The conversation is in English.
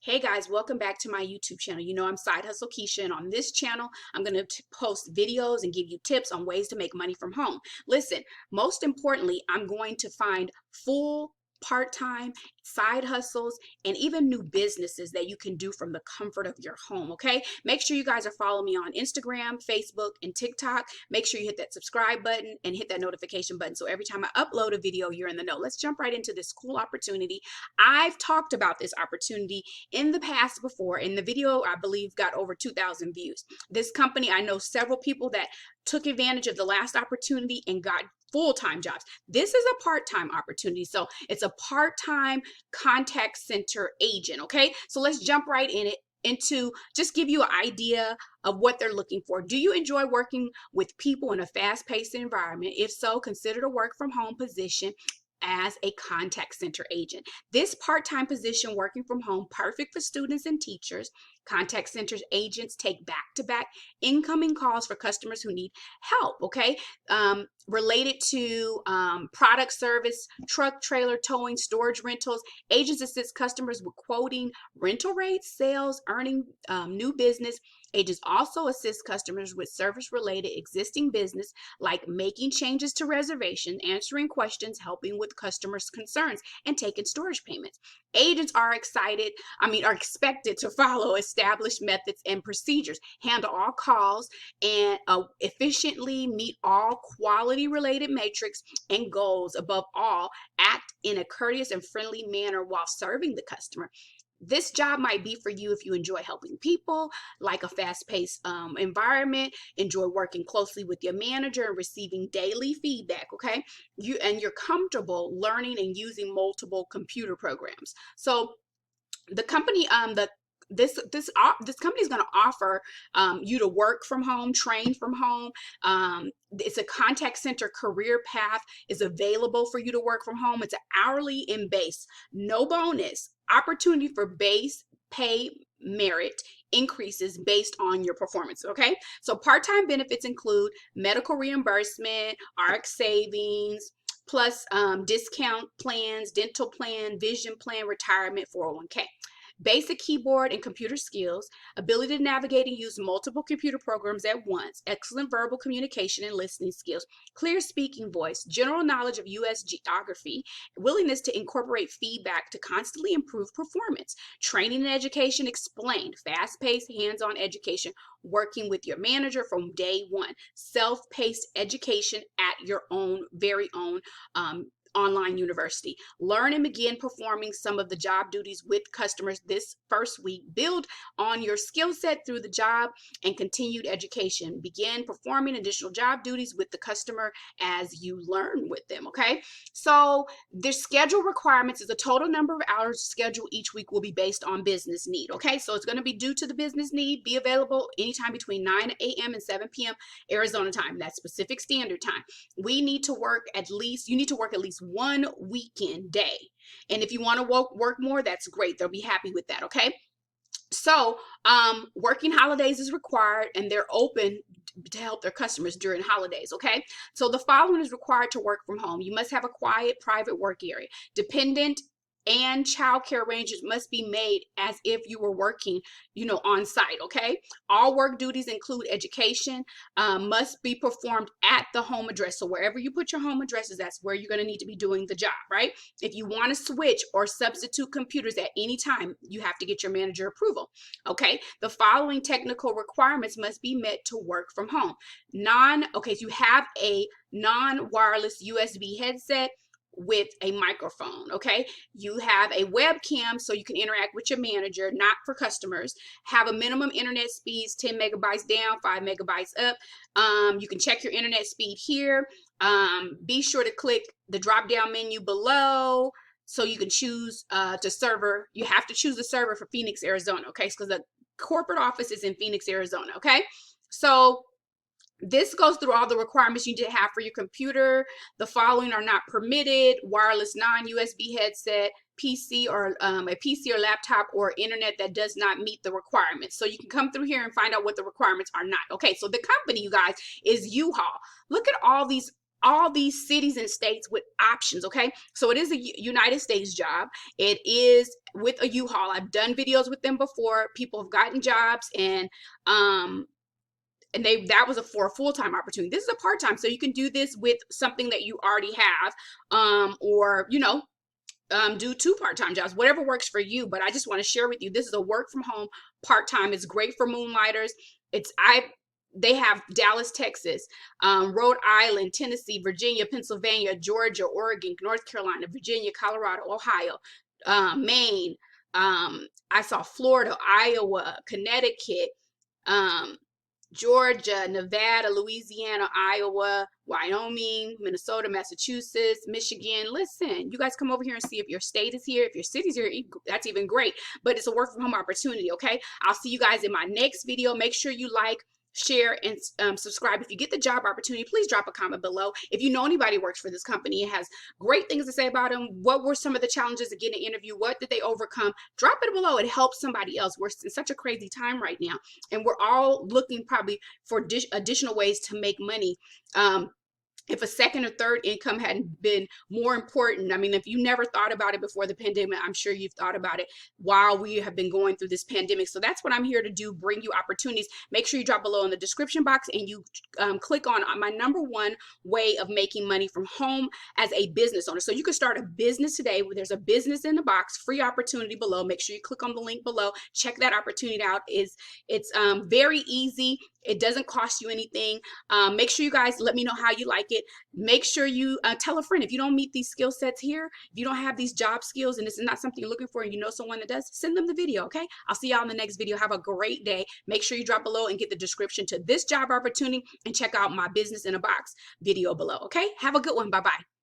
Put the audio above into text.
Hey guys, welcome back to my YouTube channel. You know I'm Side Hustle Keisha, and on this channel, I'm going to post videos and give you tips on ways to make money from home. Listen, most importantly, I'm going to find full, part-time, side hustles, and even new businesses that you can do from the comfort of your home, okay? Make sure you guys are following me on Instagram, Facebook, and TikTok. Make sure you hit that subscribe button and hit that notification button so every time I upload a video, you're in the know. Let's jump right into this cool opportunity. I've talked about this opportunity in the past before. In the video, I believe got over 2,000 views. This company, I know several people that took advantage of the last opportunity and got full-time jobs. This is a part-time opportunity. So it's a part-time contact center agent. Okay. So let's jump right in it into just give you an idea of what they're looking for. Do you enjoy working with people in a fast-paced environment? If so, consider the work from home position as a contact center agent. This part-time position working from home, perfect for students and teachers. Contact centers agents take back-to-back incoming calls for customers who need help, okay? Related to product service, truck, trailer, towing, storage rentals. Agents assist customers with quoting rental rates, sales, earning new business. Agents also assist customers with service-related existing business, like making changes to reservations, answering questions, helping with customers' concerns, and taking storage payments. Agents are expected to follow established methods and procedures, handle all calls, and efficiently meet all quality-related metrics and goals. Above all, act in a courteous and friendly manner while serving the customer. This job might be for you if you enjoy helping people, like a fast-paced environment, enjoy working closely with your manager and receiving daily feedback, okay? You're comfortable learning and using multiple computer programs. So the company, this company is going to offer you to work from home, train from home. It's a contact center career path is available for you to work from home. It's an hourly in base, no bonus, opportunity for base pay merit increases based on your performance. Okay, so part-time benefits include medical reimbursement, RX savings, plus discount plans, dental plan, vision plan, retirement, 401k. Basic keyboard and computer skills, ability to navigate and use multiple computer programs at once, excellent verbal communication and listening skills, clear speaking voice, general knowledge of U.S. geography, willingness to incorporate feedback to constantly improve performance, training and education explained, fast-paced, hands-on education, working with your manager from day one, self-paced education at your own, very own online university. Learn and begin performing some of the job duties with customers this first week. Build on your skill set through the job and continued education. Begin performing additional job duties with the customer as you learn with them, okay? So their schedule requirements is a total number of hours scheduled each week will be based on business need, okay? So it's going to be due to the business need, be available anytime between 9 a.m. and 7 p.m. Arizona time. That's Pacific Standard Time. You need to work at least one weekend day. And if you want to work more, that's great. They'll be happy with that, okay? So working holidays is required, and they're open to help their customers during holidays, okay? So the following is required to work from home. You must have a quiet, private work area. Dependent and childcare arrangements must be made as if you were working, on site, okay? All work duties include education, must be performed at the home address. So wherever you put your home addresses, that's where you're going to need to be doing the job, right? If you want to switch or substitute computers at any time, you have to get your manager approval, okay? The following technical requirements must be met to work from home. So you have a non-wireless USB headset with a microphone, okay? You have a webcam so you can interact with your manager, not for customers. Have a minimum internet speeds, 10 megabytes down, 5 megabytes up. You can check your internet speed here. Be sure to click the drop down menu below so you can choose the server. You have to choose the server for Phoenix, Arizona, okay? Because the corporate office is in Phoenix, Arizona, okay? So this goes through all the requirements you need to have for your computer. The following are not permitted: wireless non-USB headset, PC or a PC or laptop or internet that does not meet the requirements. So you can come through here and find out what the requirements are not. Okay, so the company, you guys, is U-Haul. Look at all these all these cities and states with options. Okay, so it is a United States job. It is with a U-Haul. I've done videos with them before. People have gotten jobs, and that was for a full-time opportunity. This is a part-time, so you can do this with something that you already have, or do 2 part-time jobs, whatever works for you. But I just want to share with you, this is a work from home part-time. It's great for moonlighters. They have Dallas, Texas, Rhode Island, Tennessee, Virginia, Pennsylvania, Georgia, Oregon, North Carolina, Virginia, Colorado, Ohio, Maine. I saw Florida, Iowa, Connecticut, Georgia, Nevada, Louisiana, Iowa, Wyoming, Minnesota, Massachusetts, Michigan. Listen, you guys come over here and see if your state is here. If your city's here, that's even great. But it's a work from home opportunity, okay? I'll see you guys in my next video. Make sure you like, share, and subscribe. If you get the job opportunity, please drop a comment below. If you know anybody who works for this company and has great things to say about them, what were some of the challenges of getting an interview? What did they overcome? Drop it below. It helps somebody else. We're in such a crazy time right now, and we're all looking probably for additional ways to make money. If a second or third income hadn't been more important, I mean, if you never thought about it before the pandemic, I'm sure you've thought about it while we have been going through this pandemic. So that's what I'm here to do, bring you opportunities. Make sure you drop below in the description box and you click on my #1 way of making money from home as a business owner. So you can start a business today. There's a business in the box, free opportunity below. Make sure you click on the link below. Check that opportunity out. It's very easy. It doesn't cost you anything. Make sure you guys let me know how you like it. Make sure you tell a friend. If you don't meet these skill sets here, if you don't have these job skills and this is not something you're looking for and you know someone that does, send them the video, okay? I'll see y'all in the next video. Have a great day. Make sure you drop below and get the description to this job opportunity and check out my business in a box video below, okay? Have a good one. Bye-bye.